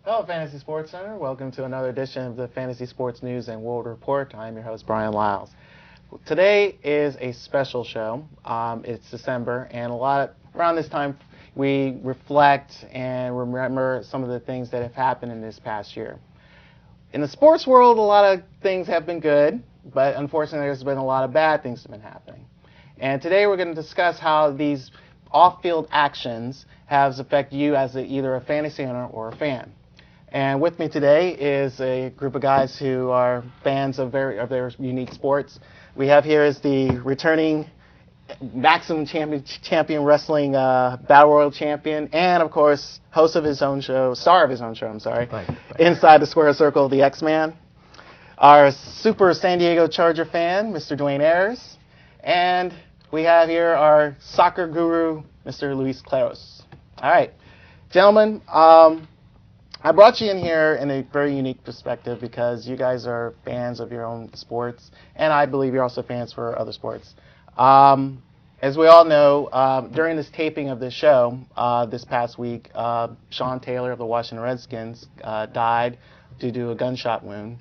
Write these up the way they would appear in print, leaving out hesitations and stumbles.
Hello, Fantasy Sports Center. Welcome to another edition of the Fantasy Sports News and World Report. I'm your host, Brian Lyles. Today is a special show. It's December, and around this time we reflect and remember some of the things that have happened in this past year. In the sports world, a lot of things have been good, but unfortunately there's been a lot of bad things that have been happening. And today we're going to discuss how these off-field actions have affected you as either a fantasy owner or a fan. And with me today is a group of guys who are fans of their unique sports. We have here is the returning Maximum Champion Wrestling Battle Royal Champion, and of course, host of his own show, star of his own show, Thank you. Inside the Square Circle, the X-Man. Our super San Diego Charger fan, Mr. Dwayne Ayers. And we have here our soccer guru, Mr. Luis Claros. All right, gentlemen, I brought you in here in a very unique perspective because you guys are fans of your own sports, and I believe you're also fans for other sports. As we all know, during this taping of this show this past week, Sean Taylor of the Washington Redskins died due to a gunshot wound.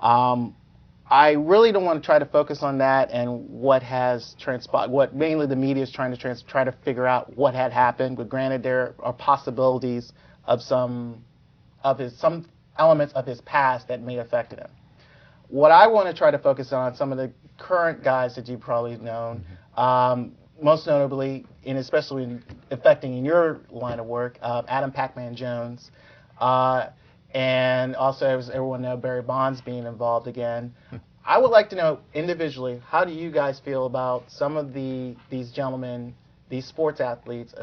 I really don't want to try to focus on that and what has transpired, what mainly the media is trying to try to figure out what had happened, but granted there are possibilities of some elements of his past that may have affected him. What I want to try to focus on some of the current guys that you've probably known, most notably, and especially affecting in your line of work, Adam Pac-Man Jones, and also, as everyone knows, Barry Bonds being involved again. I would like to know individually, how do you guys feel about some of these gentlemen, these sports athletes?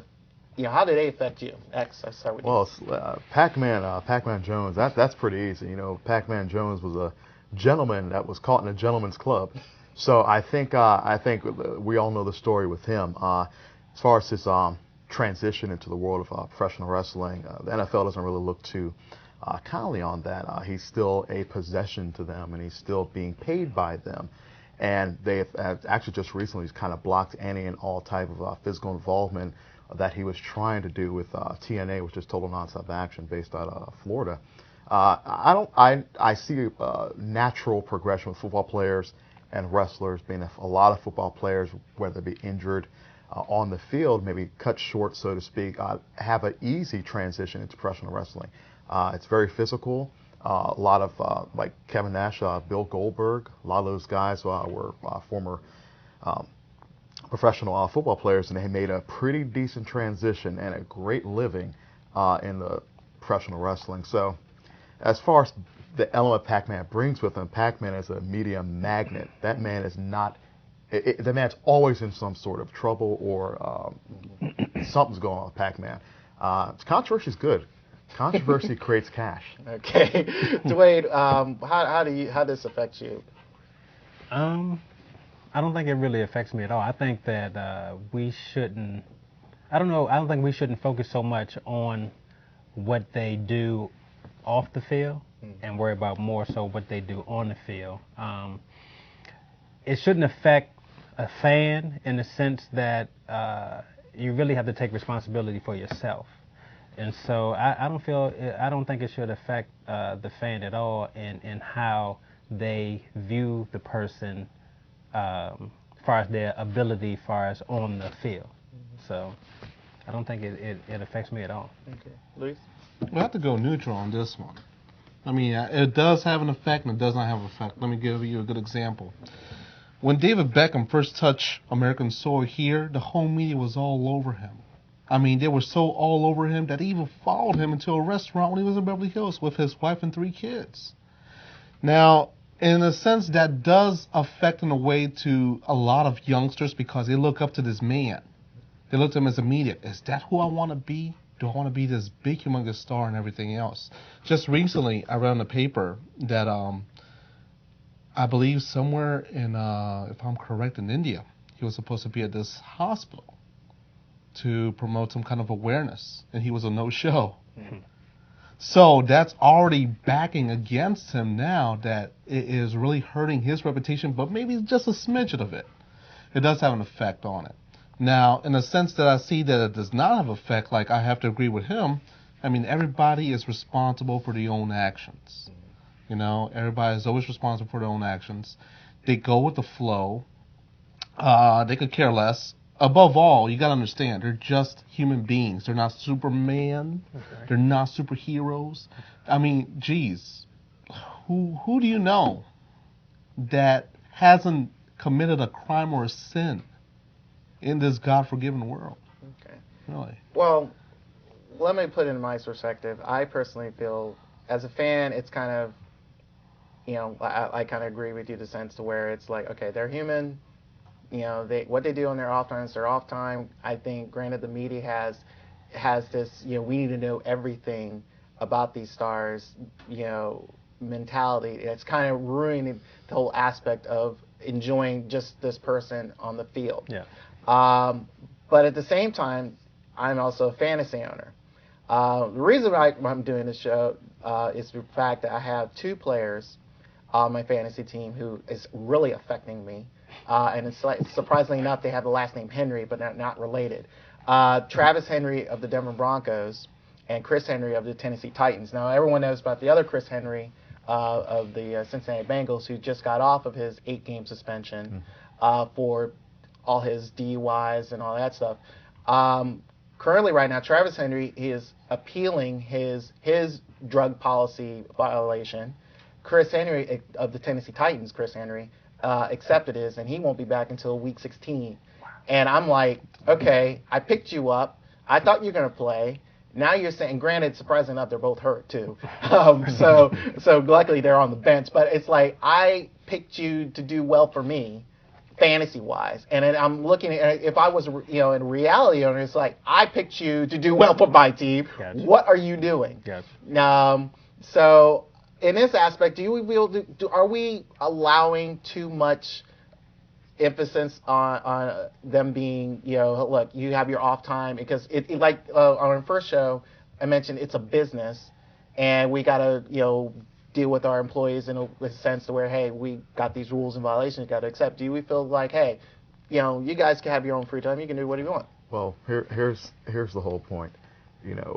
How do they affect you? X, I start with you. Well, Pac-Man Jones, that's pretty easy. Pac-Man Jones was a gentleman that was caught in a gentleman's club. So I think we all know the story with him. As far as his transition into the world of professional wrestling, the NFL doesn't really look too kindly on that. He's still a possession to them, and he's still being paid by them. And they have actually just recently kind of blocked any and all type of physical involvement that he was trying to do with TNA, which is Total Non-Stop Action, based out of Florida. I see a natural progression with football players and wrestlers, being a lot of football players, whether they be injured on the field, maybe cut short, so to speak, have an easy transition into professional wrestling. It's very physical. A lot of, like Kevin Nash, Bill Goldberg, a lot of those guys were former professional football players, and they made a pretty decent transition and a great living in the professional wrestling. So as far as the element Pac-Man brings with him, Pac-Man is a media magnet. That man is not, the man's always in some sort of trouble or something's going on with Pac-Man. Controversy is good. Controversy creates cash. Okay. Dwayne, how does this affect you? I don't think it really affects me at all. I think that we shouldn't, I don't think we shouldn't focus so much on what they do off the field and worry about more so what they do on the field. It shouldn't affect a fan in the sense that you really have to take responsibility for yourself. And so I don't think it should affect the fan at all in how they view the person as far as their ability as far as on the field. So I don't think it affects me at all. Okay. Luis? We have to go neutral on this one. I mean, it does have an effect and it does not have an effect. Let me give you a good example. When David Beckham first touched American soil here, the home media was all over him. I mean, they were so all over him that they even followed him into a restaurant when he was in Beverly Hills with his wife and 3 kids. Now, in a sense, that does affect in a way to a lot of youngsters because they look up to this man. They look to him as a media. Is that who I want to be? Do I want to be this big, humongous star and everything else? Just recently, I read in the paper that I believe somewhere in, if I'm correct, in India, he was supposed to be at this hospital to promote some kind of awareness, and he was a no-show. Mm-hmm. So that's already backing against him now, that it is really hurting his reputation, but maybe just a smidgen of it. It does have an effect on it. Now, in a sense that I see that it does not have effect, like I have to agree with him, I mean, everybody is responsible for their own actions. You know, everybody is always responsible for their own actions. They go with the flow. They could care less. Above all, you gotta understand, they're just human beings. They're not Superman. Okay. They're not superheroes. I mean, geez, who do you know that hasn't committed a crime or a sin in this God-forgiven world? Okay. Really? Well, let me put it in my perspective. I personally feel, as a fan, it's kind of, I kind of agree with you, the sense to where it's like, okay, they're human. What they do on their off time is their off time. I think, granted, the media has this, we need to know everything about these stars, mentality. It's kind of ruining the whole aspect of enjoying just this person on the field. Yeah. But at the same time, I'm also a fantasy owner. The reason I'm doing this show is the fact that I have 2 players on my fantasy team who is really affecting me. And it's surprisingly enough, they have the last name Henry, but they're not related. Travis Henry of the Denver Broncos and Chris Henry of the Tennessee Titans. Now, everyone knows about the other Chris Henry of the Cincinnati Bengals, who just got off of his 8-game suspension for all his DUIs and all that stuff. Currently, right now, Travis Henry is appealing his drug policy violation. Chris Henry of the Tennessee Titans, Chris Henry, accepted his, and he won't be back until week 16. And I'm like, okay, I picked you up. I thought you were going to play. Now you're saying, granted, surprisingly enough, they're both hurt too. So luckily they're on the bench. But it's like, I picked you to do well for me, fantasy-wise. And then I'm looking at, if I was, in reality owner, it's like, I picked you to do well for my team. Gotcha. What are you doing? Gotcha. So in this aspect, are we allowing too much emphasis on them being, look, you have your off time? Because on our first show, I mentioned it's a business, and we got to, deal with our employees in a sense to where, hey, we got these rules and violations you got to accept. Do we feel like, hey, you guys can have your own free time, you can do what you want? Well, here's the whole point.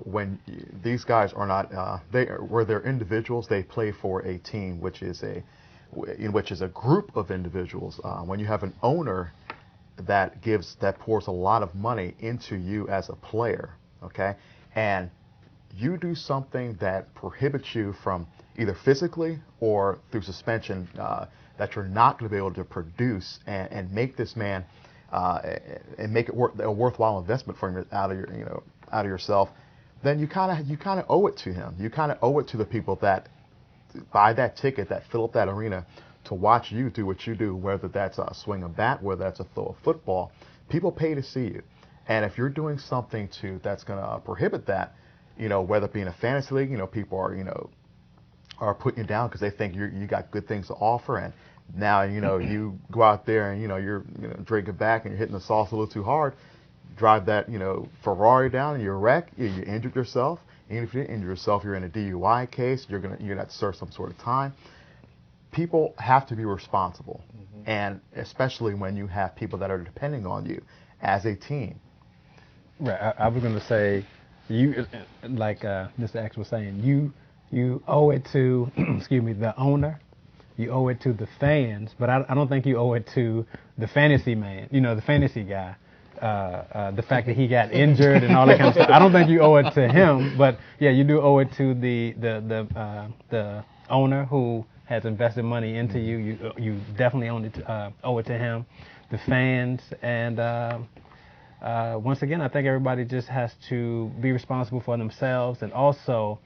When these guys are not, where they're individuals, they play for a team, which is a group of individuals. When you have an owner that pours a lot of money into you as a player, okay, and you do something that prohibits you from either physically or through suspension that you're not going to be able to produce and make this man and make it a worthwhile investment for him out of yourself, then you kind of owe it to him. You kind of owe it to the people that buy that ticket, that fill up that arena to watch you do what you do, whether that's a swing a bat, whether that's a throw a football. People pay to see you. And if you're doing something that's going to prohibit that, whether it be in a fantasy league, people are putting you down because they think you got good things to offer, and now you go out there and you're drinking back and you're hitting the sauce a little too hard, drive that Ferrari down and you wreck, you injured yourself. Even if you didn't injure yourself, you're in a DUI case, you're gonna have to serve some sort of time. People have to be responsible, and especially when you have people that are depending on you as a team. Right. I was going to say, you, like Mr. X was saying, you owe it to, excuse me, the owner. You owe it to the fans, but I don't think you owe it to the fantasy man, the fantasy guy. The fact that he got injured and all that kind of stuff. I don't think you owe it to him, but yeah, you do owe it to the owner who has invested money into you. You definitely owe it to him, the fans, and once again, I think everybody just has to be responsible for themselves and also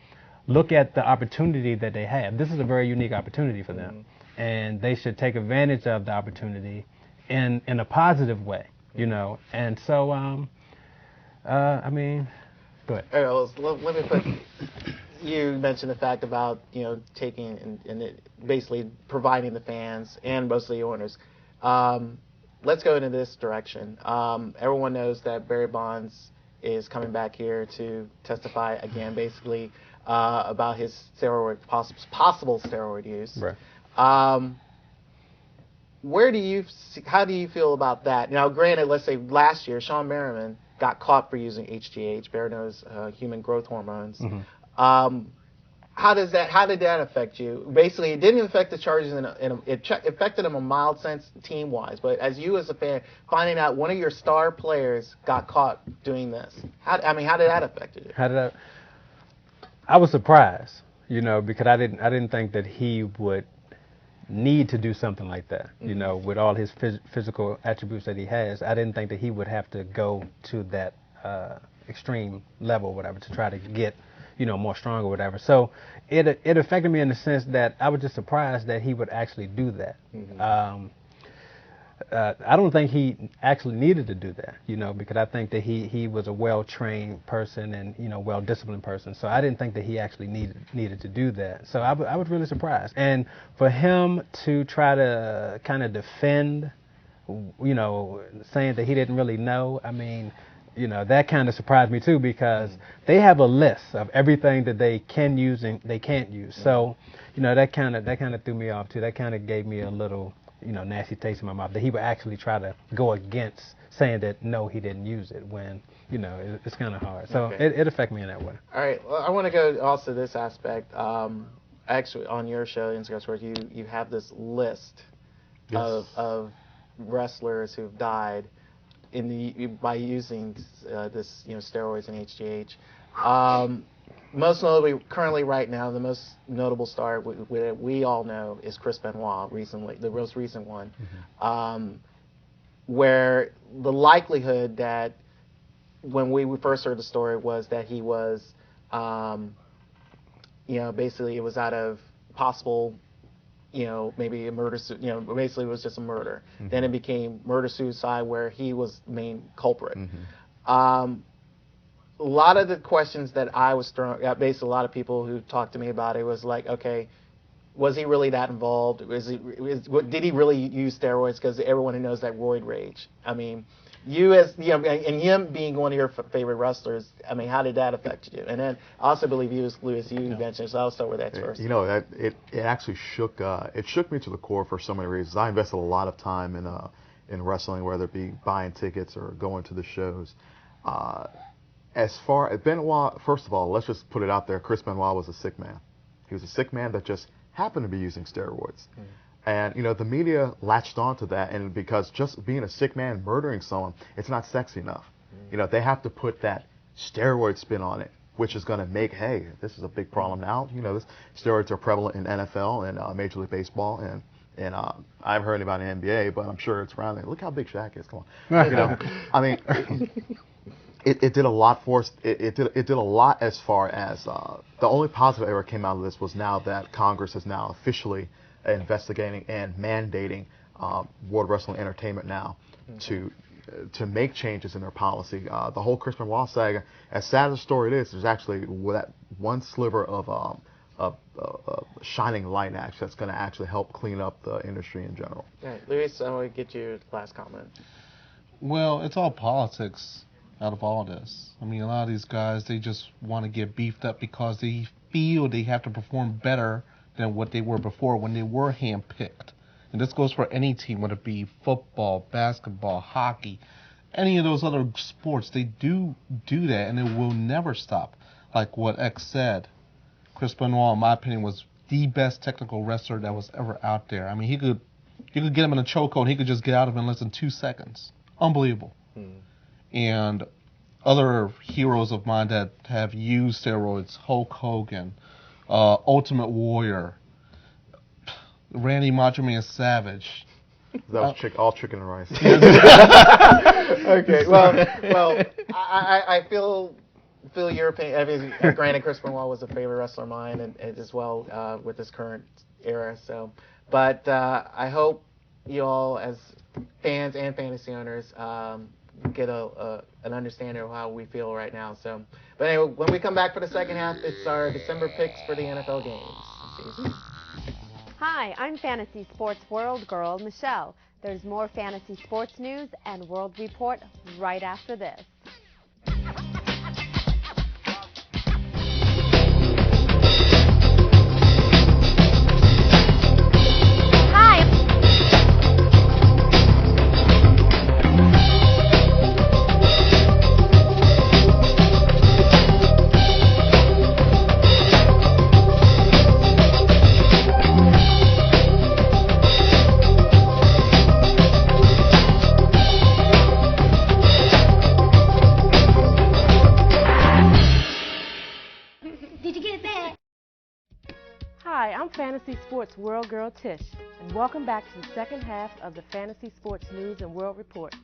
look at the opportunity that they have. This is a very unique opportunity for them, and they should take advantage of the opportunity in a positive way. And so, I mean, go ahead. All right, well, let me put, you mentioned the fact about, taking and basically providing the fans and mostly owners. Let's go into this direction. Everyone knows that Barry Bonds is coming back here to testify again, basically, about his possible steroid use. Right. How do you feel about that? Now, granted, let's say last year, Sean Merriman got caught for using HGH, bare nose human growth hormones. How did that affect you? Basically, it didn't affect the Chargers it affected them a mild sense team-wise. But as you as a fan, finding out one of your star players got caught doing this, how did that affect you? I was surprised, because I didn't think that he would need to do something like that. With all his physical attributes that he has, I didn't think that he would have to go to that extreme level, or whatever, to try to get more strong or whatever. So it affected me in the sense that I was just surprised that he would actually do that. I don't think he actually needed to do that, because I think that he was a well-trained person and, well-disciplined person. So I didn't think that he actually needed to do that. So I was really surprised. And for him to try to kind of defend, saying that he didn't really know, I mean, that kind of surprised me too, because they have a list of everything that they can use and they can't use. So, that kind of threw me off too. That kind of gave me a little, nasty taste in my mouth, that he would actually try to go against saying that no, he didn't use it, when, it's kind of hard. So it affected me in that way. All right. Well, I want to go also this aspect. Actually, on your show, Instagram Sports, you have this list of wrestlers who've died by using this steroids and HGH. Most notably, currently right now, the most notable star we all know is Chris Benoit. Recently, the most recent one, where the likelihood that when we first heard the story was that he was, basically it was out of possible. Maybe a murder, basically it was just a murder. Then it became murder-suicide, where he was the main culprit. A lot of the questions that I was throwing, basically a lot of people who talked to me about it was like, okay, was he really that involved? Did he really use steroids? Because everyone who knows that roid rage. I mean, and him being one of your favorite wrestlers, I mean, how did that affect you? And then I also believe you mentioned, so I'll start with that first. It actually shook me to the core for so many reasons. I invested a lot of time in wrestling, whether it be buying tickets or going to the shows. As far as Benoit, first of all, let's just put it out there, Chris Benoit was a sick man. He was a sick man that just happened to be using steroids. And, the media latched onto that, and because just being a sick man murdering someone, it's not sexy enough. They have to put that steroid spin on it, which is going to make, hey, this is a big problem now. Steroids are prevalent in NFL and Major League Baseball, and I haven't heard about an NBA, but I'm sure it's around there. Look how big Shaq is. Come on. I mean, it did a lot for us. It did a lot as far as the only positive ever came out of this was now that Congress is now officially investigating and mandating World Wrestling Entertainment now to make changes in their policy. The whole Chris Benoit saga, as sad as the story is, there's actually that one sliver of shining light actually that's going to actually help clean up the industry in general. Right. Luis, I want to get your last comment. Well, it's all politics out of all this. I mean, a lot of these guys, they just want to get beefed up because they feel they have to perform better than what they were before when they were handpicked. And this goes for any team, whether it be football, basketball, hockey, any of those other sports. They do that, and it will never stop. Like what X said, Chris Benoit, in my opinion, was the best technical wrestler that was ever out there. I mean, you could get him in a chokehold, and he could just get out of it in less than 2 seconds. Unbelievable. And other heroes of mine that have used steroids, Hulk Hogan, Ultimate Warrior, Randy Macho Man Savage. That was all chicken and rice. Okay, well, I feel your opinion. I mean, granted, Chris Benoit was a favorite wrestler of mine, and as well with this current era. So, but I hope you all, as fans and fantasy owners, get an understanding of how we feel right now. So, but anyway, when we come back for the second half, it's our December picks for the NFL games. Hi, I'm Fantasy Sports World Girl Michelle. There's more fantasy sports news and World Report right after this. Hi, I'm Fantasy Sports World Girl Tish, and welcome back to the second half of the Fantasy Sports News and World Report.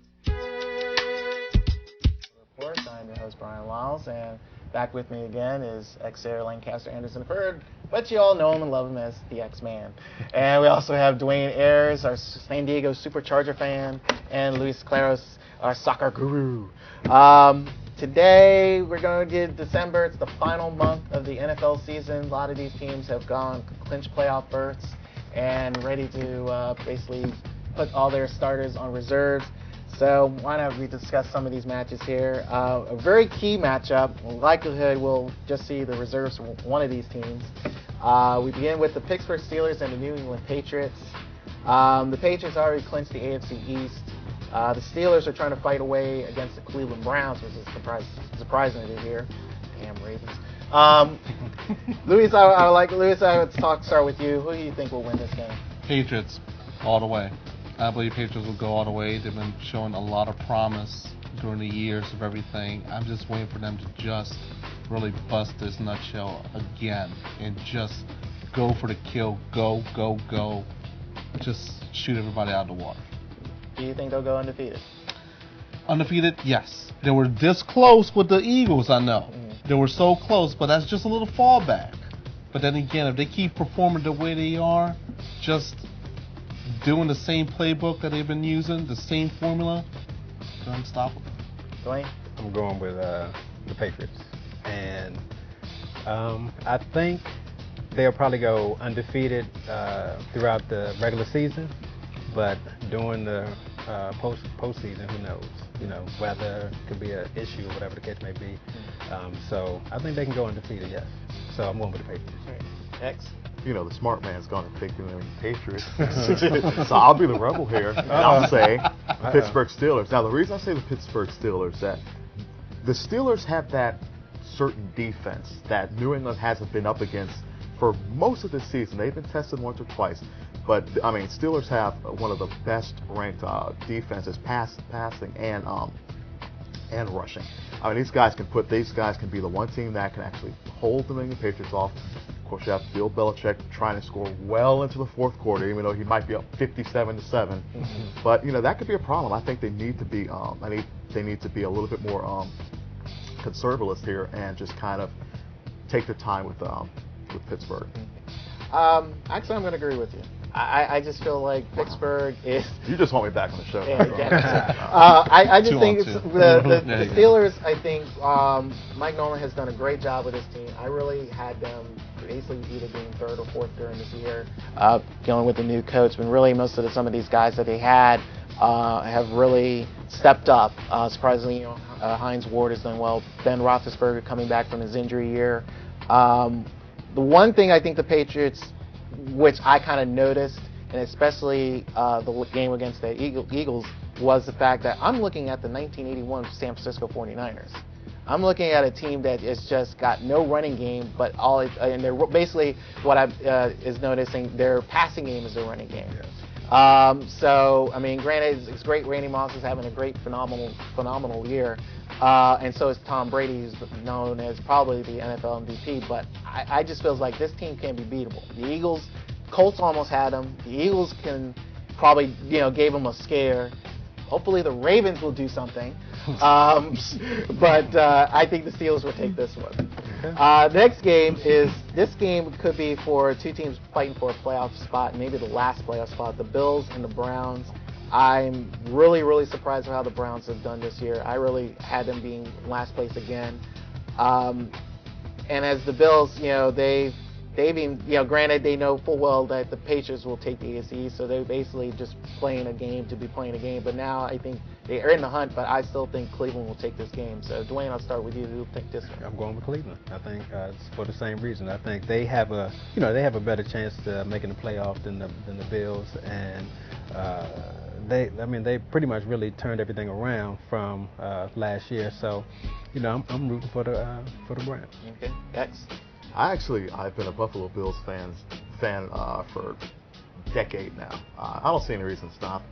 I'm your host, Brian Lyles, and back with me again is ex-Air Lancaster Anderson III, but you all know him and love him as the X-Man. And we also have Dwayne Ayers, our San Diego Supercharger fan, and Luis Claros, our soccer guru. Today, we're going to get December. It's the final month of the NFL season. A lot of these teams have gone clinched playoff berths and ready to basically put all their starters on reserves. So why not we discuss some of these matches here? A very key matchup. Likelihood we'll just see the reserves from one of these teams. We begin with the Pittsburgh Steelers and the New England Patriots. The Patriots already clinched the AFC East. The Steelers are trying to fight away against the Cleveland Browns, which is surprising to hear. Damn Ravens. Luis, let's start with you. Who do you think will win this game? Patriots, all the way. I believe Patriots will go all the way. They've been showing a lot of promise during the years of everything. I'm just waiting for them to just really bust this nutshell again and just go for the kill. Go, go, go. Just shoot everybody out of the water. Do you think they'll go undefeated? Undefeated, yes. They were this close with the Eagles, I know. They were so close, but that's just a little fallback. But then again, if they keep performing the way they are, just doing the same playbook that they've been using, the same formula, they're unstoppable. Dwayne? I'm going with the Patriots. And I think they'll probably go undefeated throughout the regular season, but during the postseason, who knows? You know, weather could be an issue or whatever the case may be. So I think they can go undefeated, yes. So I'm going with the Patriots. X? You know, the smart man's going to pick the Patriots. So I'll be the rebel here, and I'll say Pittsburgh Steelers. Now, the reason I say the Pittsburgh Steelers is that the Steelers have that certain defense that New England hasn't been up against for most of the season. They've been tested once or twice. But, I mean, Steelers have one of the best ranked defenses, passing and rushing. I mean, these guys can be the one team that can actually hold the New England Patriots off. Of course, you have Bill Belichick trying to score well into the fourth quarter, even though he might be up 57-7. But you know that could be a problem. I think they need to be they need to be a little bit more conservative here and just kind of take their time with Pittsburgh. Actually, I'm going to agree with you. I just feel like Pittsburgh is. You just want me back on the show. I just think it's the There you go. Steelers. I think Mike Nolan has done a great job with this team. I really had them basically either being third or fourth during this year, dealing with the new coach. But really, most of some of these guys that they had have really stepped up. Surprisingly, Hines Ward has done well. Ben Roethlisberger coming back from his injury year. The one thing I think the Patriots, which I kind of noticed, and especially the game against the Eagles, was the fact that I'm looking at the 1981 San Francisco 49ers. I'm looking at a team that has just got no running game, but and they're basically what I is noticing their passing game is their running game. Yes. So I mean, granted, it's great. Randy Moss is having a great, phenomenal year, and so is Tom Brady, who's known as probably the NFL MVP. But I just feels like this team can be beatable. The Eagles, Colts almost had them. The Eagles can probably gave them a scare. Hopefully the Ravens will do something. But I think the Steelers will take this one. Next game could be for two teams fighting for a playoff spot, maybe the last playoff spot, the Bills and the Browns. I'm really, really surprised with how the Browns have done this year. I really had them being last place again. And as the Bills, they've been, granted they know full well that the Patriots will take the AFC, so they're basically just playing a game to be playing a game. But now I think they are in the hunt, but I still think Cleveland will take this game. So Dwayne, I'll start with you. Who will take this one? I'm going with Cleveland. I think it's for the same reason. I think they have a, better chance to making the playoff than the Bills, and they pretty much really turned everything around from last year. So, I'm rooting for the Browns. Okay, X. I've been a Buffalo Bills fan for a decade now. I don't see any reason to stop.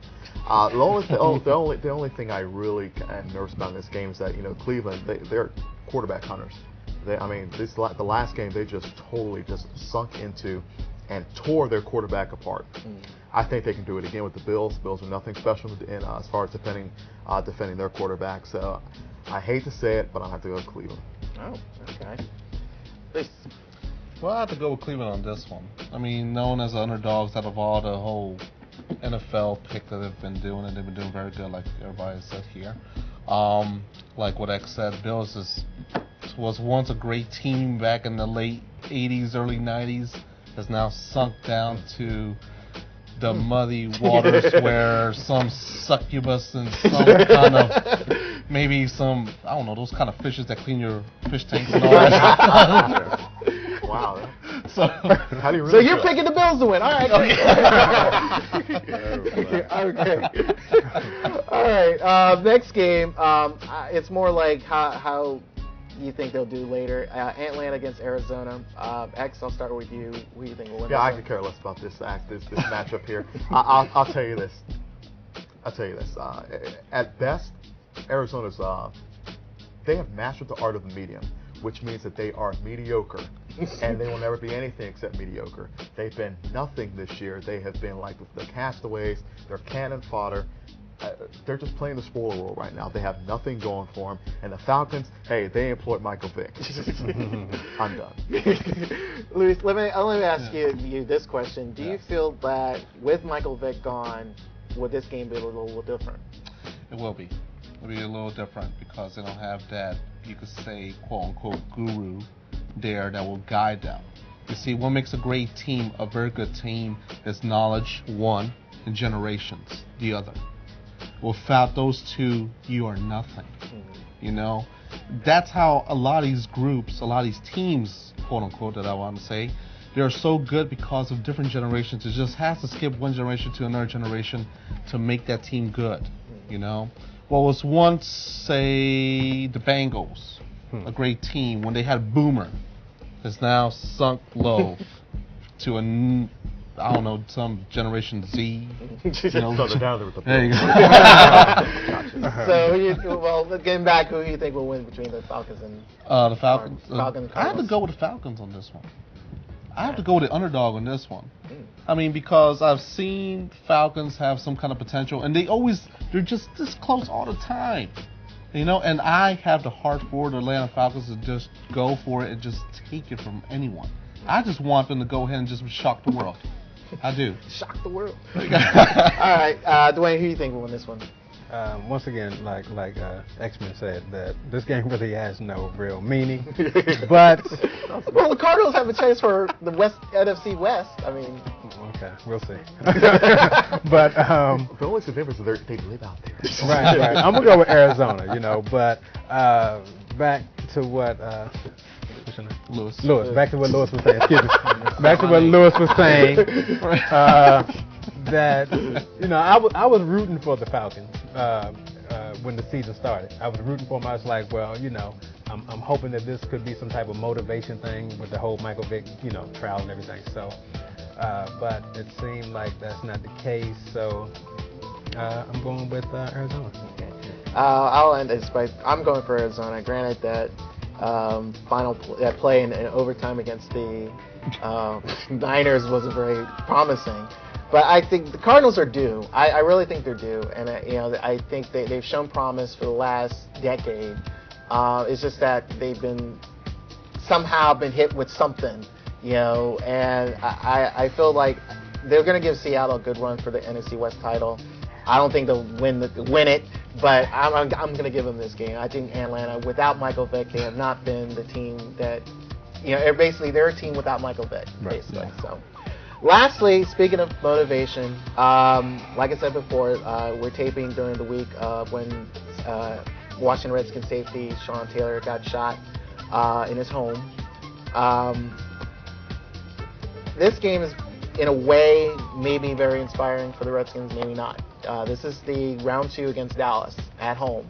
The only thing I really am nervous about in this game is that Cleveland they're quarterback hunters. The last game they just totally just sunk into and tore their quarterback apart. I think they can do it again with the Bills. Bills are nothing special as far as defending their quarterback. So I hate to say it, but I'll have to go with Cleveland. Oh, okay. Please. Well, I have to go with Cleveland on this one. I mean, known as the underdogs out of all the whole NFL pick that they've been doing, and they've been doing very good, like everybody said here. Like what X said, Bills was once a great team back in the late 80s, early 90s, has now sunk down to the muddy waters where some succubus and some kind of, maybe some, I don't know, those kind of fishes that clean your fish tanks and all that. Wow. So, how do you really So you're picking the Bills to win. All right. Okay. All right. Next game. It's more like how you think they'll do later. Atlanta against Arizona. X, I'll start with you. Who do you think will win? Yeah, I could care less about this matchup here. I'll tell you this. At best, Arizona's they have mastered the art of the medium, which means that they are mediocre, and they will never be anything except mediocre. They've been nothing this year. They have been like the castaways. They're cannon fodder. They're just playing the spoiler role right now. They have nothing going for them. And the Falcons, hey, they employed Michael Vick. I'm done. Luis, let me ask you this question. Do you feel that with Michael Vick gone, would this game be a little different? it will be. It'll be a little different because they don't have that, you could say, quote-unquote, guru there that will guide them. You see, what makes a great team a very good team is knowledge, one, and generations, the other. Without those two, you are nothing. You know? That's how a lot of these groups, a lot of these teams, quote-unquote, that I want to say, they're so good because of different generations. It just has to skip one generation to another generation to make that team good, you know? What was once, say, the Bengals, a great team, when they had Boomer, has now sunk low to I don't know, some Generation Z. You know, So they're down there with the there you go. So, getting back, who do you think will win between the Falcons and The Falcons. Falcons? I have to go with the Falcons on this one. I have to go with the underdog on this one. I mean, because I've seen Falcons have some kind of potential, and they're just this close all the time. You know, and I have the heart for the Atlanta Falcons to just go for it and just take it from anyone. I just want them to go ahead and just shock the world. I do. Shock the world. All right, Dwayne, who do you think will win this one? Once again, like X-Men said, that this game really has no real meaning. But Well, the Cardinals have a chance for the NFC West. I mean, okay, we'll see. But The only difference is they live out there. right. I'm gonna go with Arizona, you know. But back to what what's your name? Lewis. Back to what Lewis was saying. Excuse me. Back to what Lewis was saying. That I was rooting for the Falcons when the season started. I was rooting for them. I was like, well, I'm hoping that this could be some type of motivation thing with the whole Michael Vick, trial and everything. So, but it seemed like that's not the case. So, I'm going with Arizona. Okay. I'll end this by I'm going for Arizona. Granted that that play in overtime against the Niners wasn't very promising. But I think the Cardinals are due. I really think they're due, and I think they've shown promise for the last decade. It's just that they've somehow been hit with something, and I feel like they're going to give Seattle a good run for the NFC West title. I don't think they'll win it, but I'm going to give them this game. I think Atlanta, without Michael Vick, they have not been the team that, basically they're a team without Michael Vick, basically. Right. So. Lastly, speaking of motivation, like I said before, we're taping during the week when Washington Redskins safety Sean Taylor got shot in his home. This game is, in a way, maybe very inspiring for the Redskins, maybe not. This is the round 2 against Dallas at home.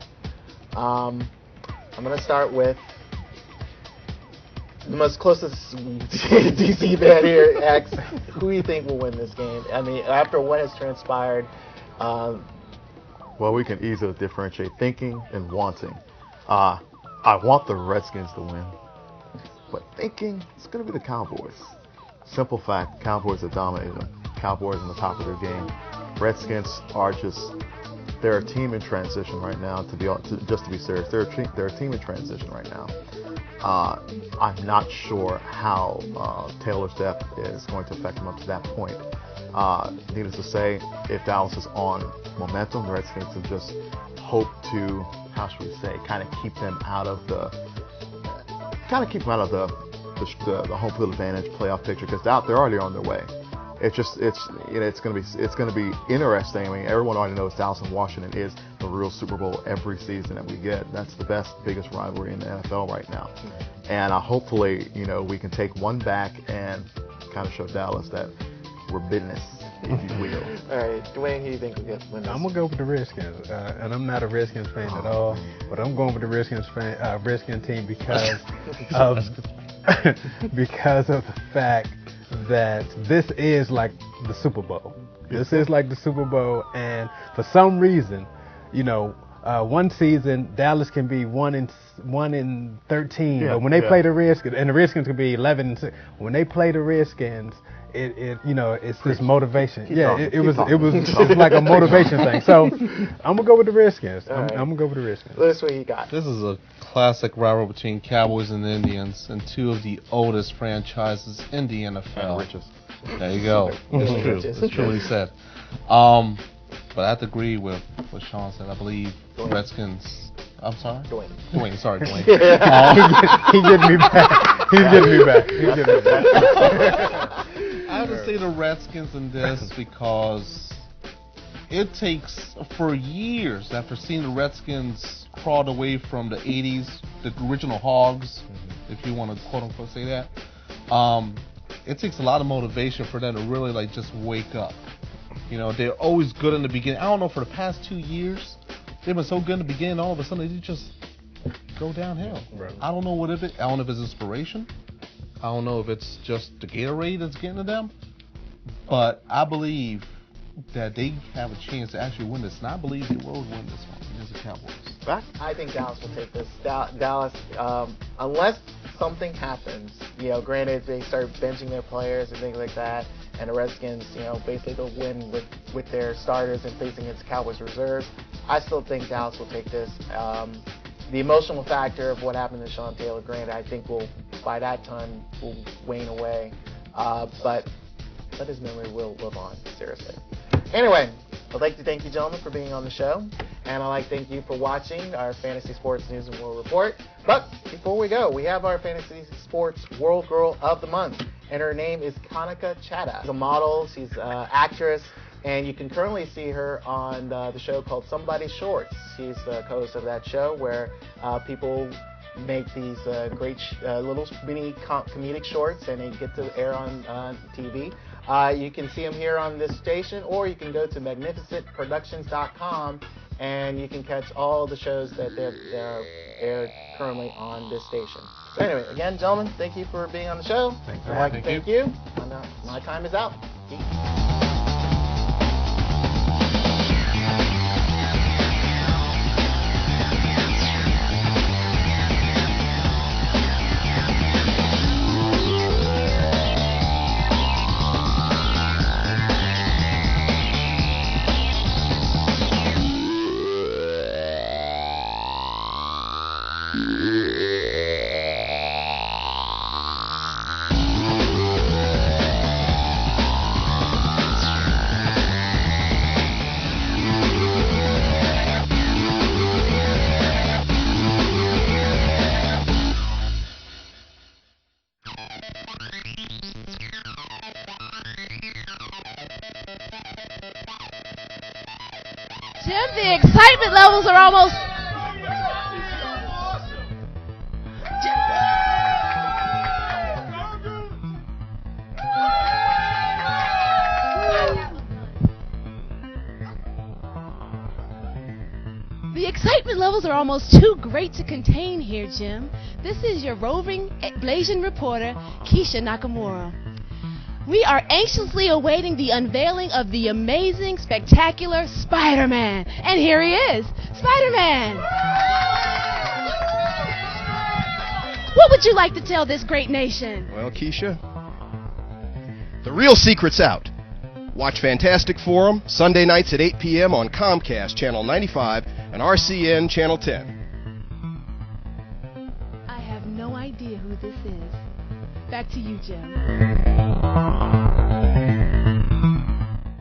I'm going to start with the most closest DC fan here, X. Who do you think will win this game? I mean, after what has transpired. Well, we can easily differentiate thinking and wanting. I want the Redskins to win, but thinking it's going to be the Cowboys. Simple fact, Cowboys are dominating them. Cowboys on the top of their game. Redskins are they're a team in transition right now. Just to be serious, they're a team in transition right now. I'm not sure how Taylor's death is going to affect them up to that point. Needless to say, if Dallas is on momentum, the Redskins will just hope to, how should we say, kind of keep them out of the home field advantage playoff picture, because they're already on their way. It's going to be interesting. I mean, everyone already knows Dallas and Washington is the real Super Bowl every season that we get. That's the biggest rivalry in the NFL right now. And hopefully, we can take one back and kind of show Dallas that we're business, if you will. All right, Dwayne, who do you think will get win this? I'm gonna go with the Redskins, and I'm not a Redskins fan at all, but I'm going with the Redskins team because of because of the fact that this is like the Super Bowl. This is like the Super Bowl, and for some reason, one season Dallas can be 1-13, but when they play the Redskins, and the Redskins can be 11-6, when they play the Redskins, it's this motivation. It's like a motivation thing. So I'm gonna go with the Redskins. I'm gonna go with the Redskins. Lewis, what you got? This is a classic rivalry between Cowboys and Indians, and two of the oldest franchises in the NFL. Richest. There you go. It's true. It's true what he said. But I have to agree with what Sean said. I believe the Redskins. I'm sorry? Dwayne. Sorry, Dwayne. He's getting me back. He's getting me back. I have to say the Redskins in this because it takes for years after seeing the Redskins crawled away from the 80s, the original Hogs, if you want to quote unquote say that. It takes a lot of motivation for them to really just wake up. They're always good in the beginning. I don't know, for the past 2 years, they've been so good in the beginning, all of a sudden they just go downhill. Right. I don't know what it is. I don't know if it's inspiration. I don't know if it's just the Gatorade that's getting to them. But I believe that they have a chance to actually win this. And I believe they will win this one against the Cowboys. I think Dallas will take this. Dallas, unless something happens, granted they start benching their players and things like that, and the Redskins, basically they'll win with their starters and facing against Cowboys reserves, I still think Dallas will take this. The emotional factor of what happened to Sean Taylor, granted, I think by that time will wane away, but his memory will live on, seriously. Anyway, I'd like to thank you gentlemen for being on the show, and I'd like to thank you for watching our Fantasy Sports News and World Report. But before we go, we have our Fantasy Sports World Girl of the Month, and her name is Kanika Chadha. She's a model, she's an actress, and you can currently see her on the show called Somebody Shorts. She's the co-host of that show where people make these great little mini comedic shorts, and they get to air on TV. You can see them here on this station, or you can go to magnificentproductions.com and you can catch all the shows that they're aired currently on this station. So anyway, again, gentlemen, thank you for being on the show. Thanks. I'd like to thank you. And, my time is out. Jim, the excitement levels are almost... The excitement levels are almost too great to contain here, Jim. This is your roving Blasian reporter, Keisha Nakamura. We are anxiously awaiting the unveiling of the amazing, spectacular Spider-Man. And here he is, Spider-Man! What would you like to tell this great nation? Well, Keisha, the real secret's out. Watch Fantastic Forum Sunday nights at 8 p.m. on Comcast Channel 95 and RCN Channel 10. I have no idea who this is. Back to you, Jim.